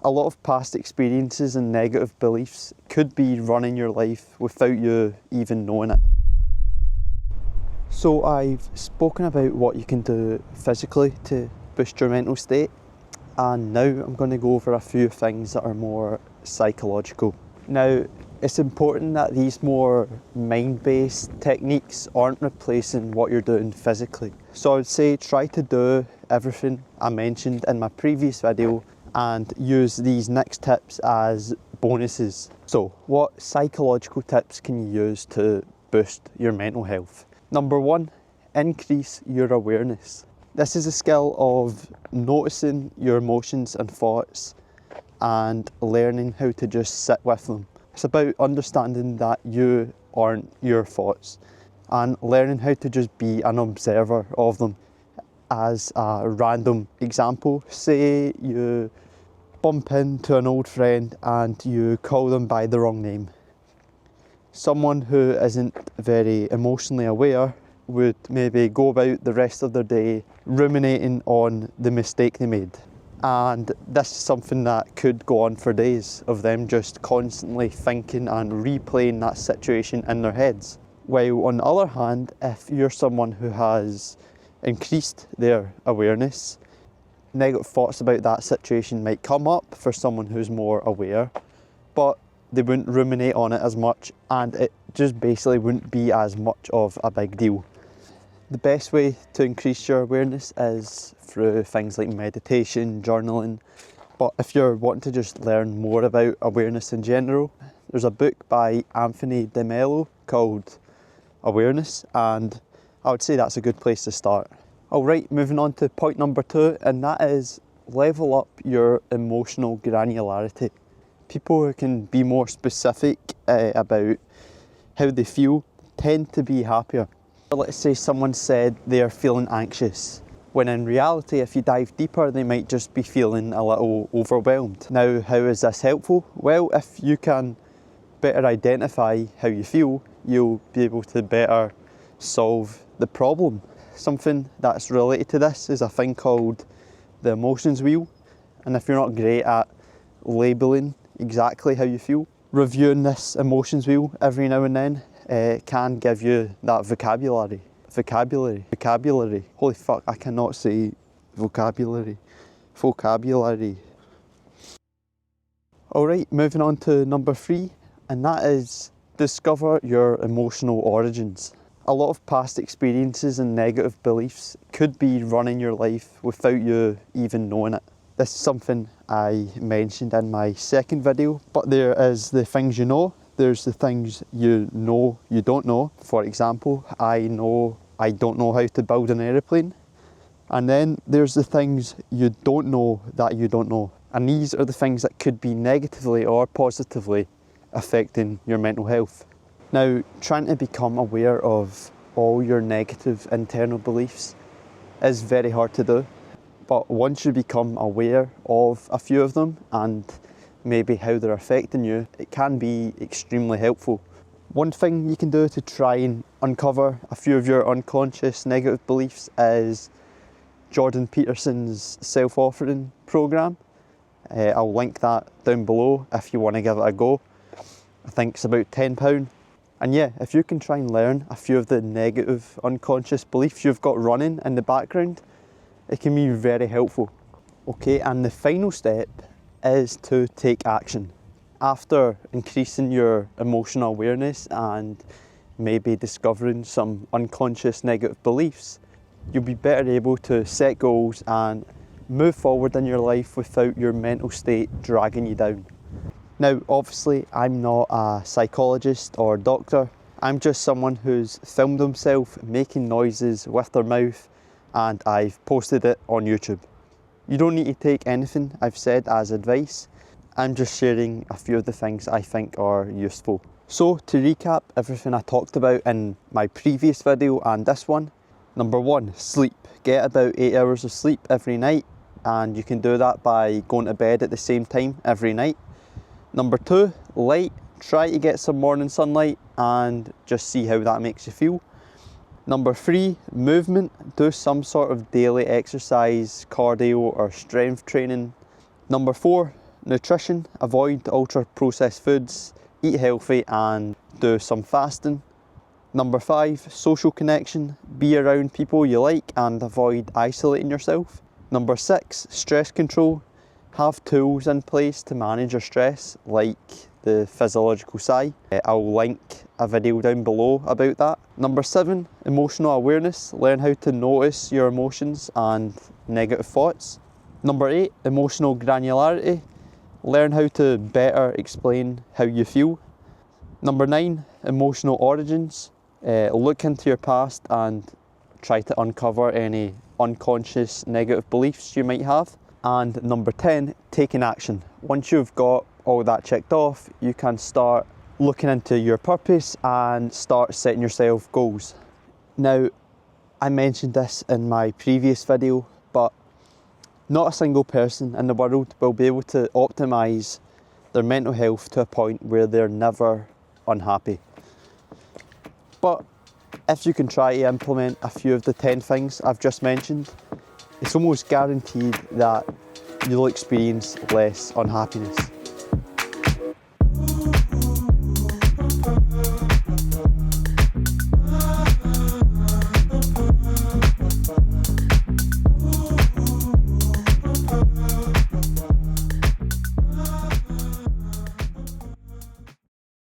A lot of past experiences and negative beliefs could be running your life without you even knowing it. So I've spoken about what you can do physically to boost your mental state, and now I'm going to go over a few things that are more psychological. Now, it's important that these more mind-based techniques aren't replacing what you're doing physically. So I would say try to do everything I mentioned in my previous video and use these next tips as bonuses. So what psychological tips can you use to boost your mental health? Number one, increase your awareness. This is a skill of noticing your emotions and thoughts and learning how to just sit with them. It's about understanding that you aren't your thoughts and learning how to just be an observer of them. As a random example, say you bump into an old friend and you call them by the wrong name. Someone who isn't very emotionally aware would maybe go about the rest of their day ruminating on the mistake they made. And this is something that could go on for days, of them just constantly thinking and replaying that situation in their heads. While on the other hand, if you're someone who has increased their awareness, negative thoughts about that situation might come up for someone who's more aware, but they wouldn't ruminate on it as much and it just basically wouldn't be as much of a big deal. The best way to increase your awareness is through things like meditation, journaling, but if you're wanting to just learn more about awareness in general, there's a book by Anthony DeMello called Awareness, and I would say that's a good place to start. Alright, moving on to point number 2, and that is level up your emotional granularity. People who can be more specific about how they feel tend to be happier. Let's say someone said they're feeling anxious, when in reality, if you dive deeper, they might just be feeling a little overwhelmed. Now, how is this helpful? Well, if you can better identify how you feel, you'll be able to better solve the problem. Something that's related to this is a thing called the emotions wheel, and if you're not great at labelling exactly how you feel, reviewing this emotions wheel every now and then can give you that vocabulary. Holy fuck, I cannot say vocabulary. Alright, moving on to number 3, and that is discover your emotional origins. A lot of past experiences and negative beliefs could be running your life without you even knowing it. This is something I mentioned in my second video, but there is the things you know, there's the things you know you don't know. For example, I know I don't know how to build an aeroplane. And then there's the things you don't know that you don't know. And these are the things that could be negatively or positively affecting your mental health. Now, trying to become aware of all your negative internal beliefs is very hard to do. But once you become aware of a few of them and maybe how they're affecting you, it can be extremely helpful. One thing you can do to try and uncover a few of your unconscious negative beliefs is Jordan Peterson's self-authoring program. I'll link that down below if you want to give it a go. I think it's about £10. And yeah, if you can try and learn a few of the negative unconscious beliefs you've got running in the background, it can be very helpful. Okay, and the final step is to take action. After increasing your emotional awareness and maybe discovering some unconscious negative beliefs, you'll be better able to set goals and move forward in your life without your mental state dragging you down. Now, obviously, I'm not a psychologist or doctor. I'm just someone who's filmed himself making noises with their mouth, and I've posted it on YouTube. You don't need to take anything I've said as advice. I'm just sharing a few of the things I think are useful. So to recap everything I talked about in my previous video and this one, number 1, sleep. Get about 8 hours of sleep every night, and you can do that by going to bed at the same time every night. Number 2, light. Try to get some morning sunlight and just see how that makes you feel. Number 3, movement. Do some sort of daily exercise, cardio or strength training. Number 4, nutrition, avoid ultra-processed foods, eat healthy and do some fasting. Number 5, social connection, be around people you like and avoid isolating yourself. Number 6, stress control, have tools in place to manage your stress, like the physiological sigh. I'll link a video down below about that. Number 7, emotional awareness, learn how to notice your emotions and negative thoughts. Number 8, emotional granularity, learn how to better explain how you feel. Number 9, emotional origins, look into your past and try to uncover any unconscious negative beliefs you might have. And number 10, taking action. Once you've got all that checked off, you can start looking into your purpose and start setting yourself goals. Now, I mentioned this in my previous video, but not a single person in the world will be able to optimise their mental health to a point where they're never unhappy. But if you can try to implement a few of the 10 things I've just mentioned, it's almost guaranteed that you'll experience less unhappiness.